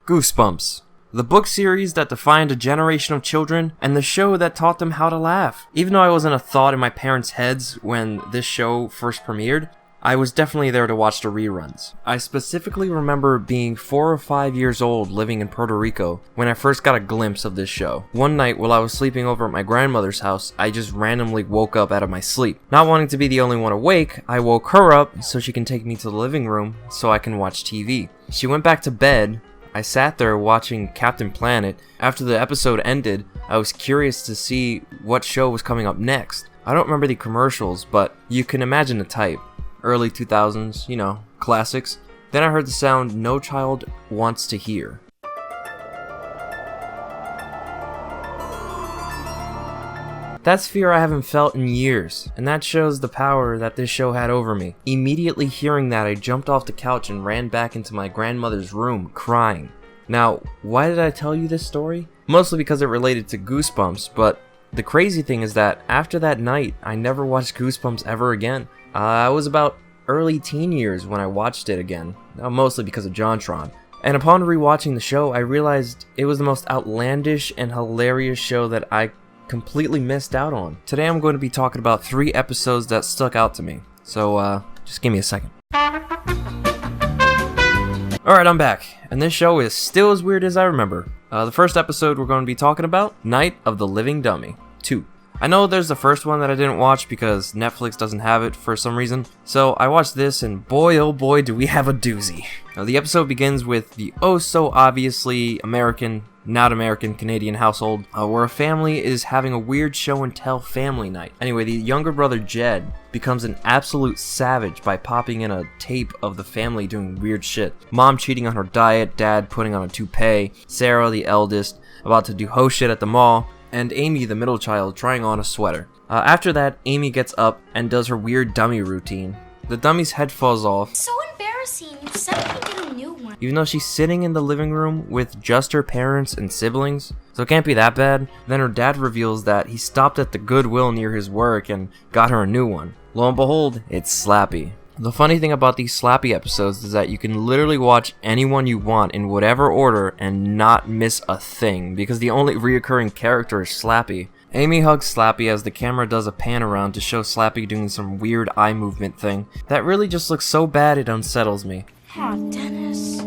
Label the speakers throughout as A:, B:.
A: Goosebumps, the book series that defined a generation of children and the show that taught them how to laugh. Even though I wasn't a thought in my parents' heads when this show first premiered, I was definitely there to watch the reruns. I specifically remember being 4 or 5 years old living in Puerto Rico when I first got a glimpse of this show. One night while I was sleeping over at my grandmother's house, I just randomly woke up out of my sleep. Not wanting to be the only one awake, I woke her up so she can take me to the living room so I can watch TV. She went back to bed. I sat there watching Captain Planet. After the episode ended, I was curious to see what show was coming up next. I don't remember the commercials, but you can imagine the type. Early 2000s, you know, classics. Then I heard the sound no child wants to hear. That's fear I haven't felt in years, and that shows the power that this show had over me. Immediately hearing that, I jumped off the couch and ran back into my grandmother's room, crying. Now, why did I tell you this story? Mostly because it related to Goosebumps, but the crazy thing is that after that night, I never watched Goosebumps ever again. I was about early teen years when I watched it again, mostly because of JonTron. And upon rewatching the show, I realized it was the most outlandish and hilarious show that I completely missed out on. Today I'm going to be talking about 3 episodes that stuck out to me, so just give me a second. Alright, I'm back, and this show is still as weird as I remember. The first episode we're going to be talking about, Night of the Living Dummy 2. I know there's the first one that I didn't watch because Netflix doesn't have it for some reason, so I watched this and boy oh boy do we have a doozy. Now, the episode begins with the oh so obviously American, not American Canadian household where a family is having a weird show and tell family night. Anyway, the younger brother Jed becomes an absolute savage by popping in a tape of the family doing weird shit. Mom cheating on her diet, dad putting on a toupee, Sarah the eldest about to do ho shit at the mall, and Amy, the middle child, trying on a sweater. After that, Amy gets up and does her weird dummy routine. The dummy's head falls off.
B: So embarrassing. You said I could get a new one.
A: Even though she's sitting in the living room with just her parents and siblings, so it can't be that bad. Then her dad reveals that he stopped at the Goodwill near his work and got her a new one. Lo and behold, it's Slappy. The funny thing about these Slappy episodes is that you can literally watch anyone you want in whatever order and not miss a thing, because the only reoccurring character is Slappy. Amy hugs Slappy as the camera does a pan around to show Slappy doing some weird eye movement thing that really just looks so bad it unsettles me.
B: Oh, Dennis.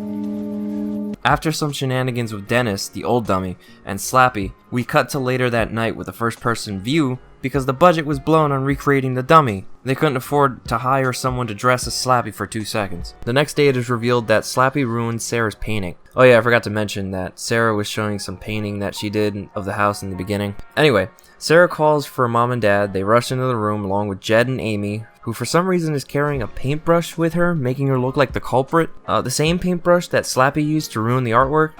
A: After some shenanigans with Dennis, the old dummy, and Slappy, we cut to later that night with a first-person view because the budget was blown on recreating the dummy. They couldn't afford to hire someone to dress as Slappy for 2 seconds. The next day it is revealed that Slappy ruined Sarah's painting. Oh yeah, I forgot to mention that Sarah was showing some painting that she did of the house in the beginning. Anyway, Sarah calls for mom and dad. They rush into the room along with Jed and Amy, who for some reason is carrying a paintbrush with her, making her look like the culprit. The same paintbrush that Slappy used to ruin the artwork.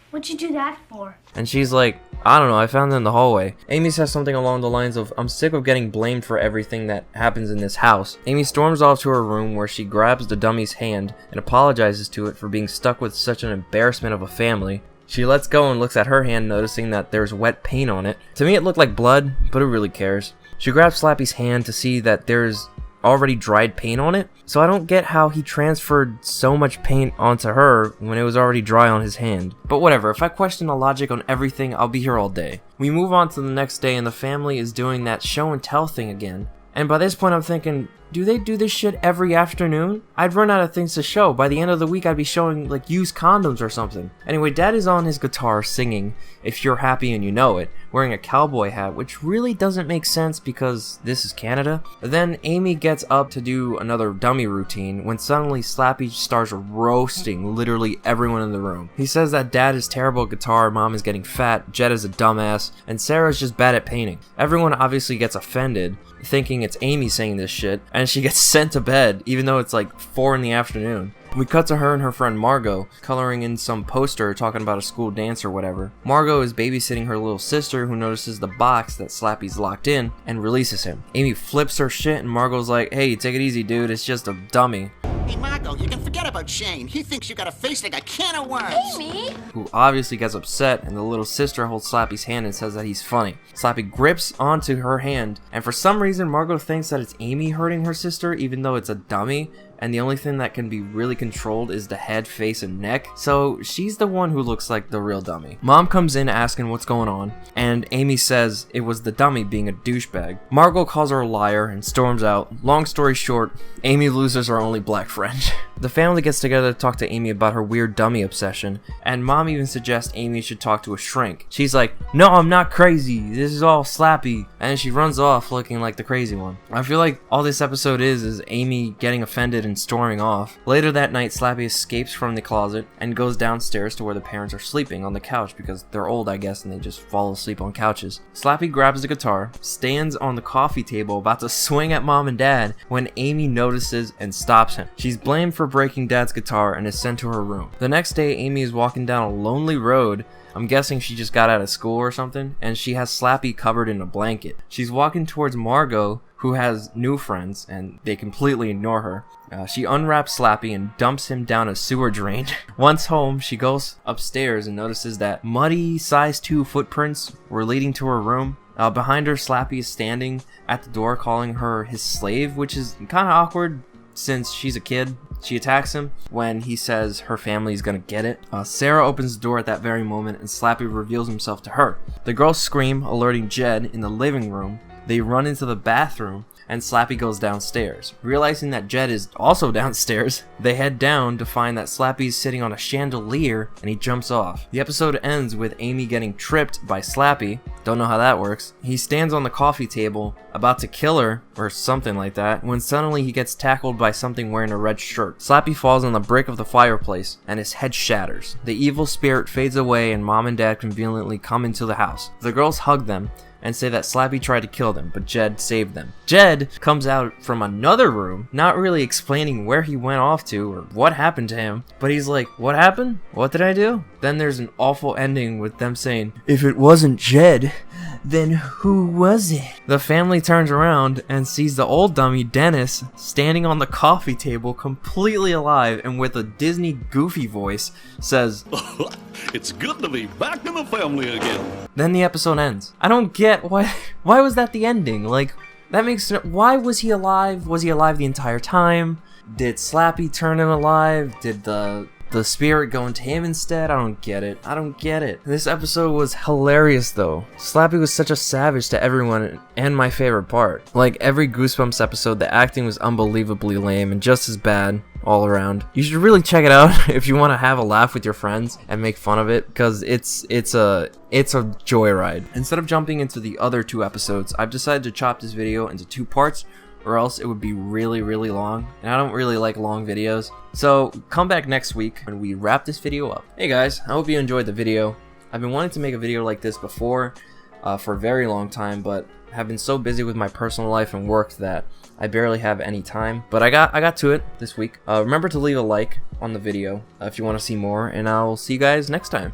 B: What'd you do that for?
A: And she's like, I don't know, I found it in the hallway. Amy says something along the lines of, I'm sick of getting blamed for everything that happens in this house. Amy storms off to her room where she grabs the dummy's hand and apologizes to it for being stuck with such an embarrassment of a family. She lets go and looks at her hand, noticing that there's wet paint on it. To me it looked like blood, but who really cares? She grabs Slappy's hand to see that there's already dried paint on it, so I don't get how he transferred so much paint onto her when it was already dry on his hand. But whatever, if I question the logic on everything, I'll be here all day. We move on to the next day and the family is doing that show and tell thing again. And by this point I'm thinking, do they do this shit every afternoon? I'd run out of things to show. By the end of the week I'd be showing like used condoms or something. Anyway, dad is on his guitar singing If You're Happy and You Know It, wearing a cowboy hat, which really doesn't make sense because this is Canada. Then Amy gets up to do another dummy routine when suddenly Slappy starts roasting literally everyone in the room. He says that dad is terrible at guitar, mom is getting fat, Jed is a dumbass, and Sarah's just bad at painting. Everyone obviously gets offended, thinking it's Amy saying this shit, and she gets sent to bed even though it's like 4 in the afternoon. We cut to her and her friend Margot coloring in some poster talking about a school dance or whatever. Margot is babysitting her little sister who notices the box that Slappy's locked in and releases him. Amy flips her shit and Margot's like, hey, take it easy dude, it's just a dummy.
C: Hey Margot, you can forget about Shane. He thinks you got a face like a can of worms.
B: Amy!
A: Who obviously gets upset, and the little sister holds Slappy's hand and says that he's funny. Slappy grips onto her hand, and for some reason Margot thinks that it's Amy hurting her sister even though it's a dummy, and the only thing that can be really controlled is the head, face, and neck, so she's the one who looks like the real dummy. Mom comes in asking what's going on, and Amy says it was the dummy being a douchebag. Margot calls her a liar and storms out. Long story short, Amy loses her only black friend. The family gets together to talk to Amy about her weird dummy obsession, and Mom even suggests Amy should talk to a shrink. She's like, "No, I'm not crazy, this is all Slappy," and she runs off looking like the crazy one. I feel like all this episode is Amy getting offended and storming off. Later that night, Slappy escapes from the closet and goes downstairs to where the parents are sleeping on the couch because they're old, I guess, and they just fall asleep on couches. Slappy grabs the guitar, stands on the coffee table about to swing at Mom and Dad when Amy notices and stops him. She's blamed for breaking Dad's guitar and is sent to her room. The next day, Amy is walking down a lonely road. I'm guessing she just got out of school or something, and she has Slappy covered in a blanket. She's walking towards Margot, who has new friends, and they completely ignore her. She unwraps Slappy and dumps him down a sewer drain. Once home, she goes upstairs and notices that muddy size 2 footprints were leading to her room. Behind her, Slappy is standing at the door calling her his slave, which is kind of awkward since she's a kid. She attacks him when he says her family is gonna get it. Sarah opens the door at that very moment and Slappy reveals himself to her. The girls scream, alerting Jed in the living room. They run into the bathroom and Slappy goes downstairs. Realizing that Jed is also downstairs, they head down to find that Slappy's sitting on a chandelier and he jumps off. The episode ends with Amy getting tripped by Slappy. Don't know how that works. He stands on the coffee table about to kill her or something like that when suddenly he gets tackled by something wearing a red shirt. Slappy falls on the brick of the fireplace and his head shatters. The evil spirit fades away and Mom and Dad conveniently come into the house. The girls hug them and say that Slappy tried to kill them, but Jed saved them. Jed comes out from another room, not really explaining where he went off to or what happened to him, but he's like, "What happened? What did I do?" Then there's an awful ending with them saying, "If it wasn't Jed, then who was it?" The family turns around and sees the old dummy, Dennis, standing on the coffee table completely alive and with a Disney Goofy voice says,
D: "It's good to be back in the family again."
A: Then the episode ends. I don't get why was that the ending? Like, that makes why was he alive? Was he alive the entire time? Did Slappy turn him alive? Did the spirit go into him instead? I don't get it. I don't get it. This episode was hilarious though. Slappy was such a savage to everyone and my favorite part. Like every Goosebumps episode, the acting was unbelievably lame and just as bad all around. You should really check it out if you want to have a laugh with your friends and make fun of it, because it's a joyride. Instead of jumping into the other 2 episodes, I've decided to chop this video into 2 parts, or else it would be really long, and I don't really like long videos. So come back next week when we wrap this video up. Hey guys, I hope you enjoyed the video. I've been wanting to make a video like this before for a very long time, but have been so busy with my personal life and work that I barely have any time, but I got to it this week. Remember to leave a like on the video if you want to see more, and I'll see you guys next time.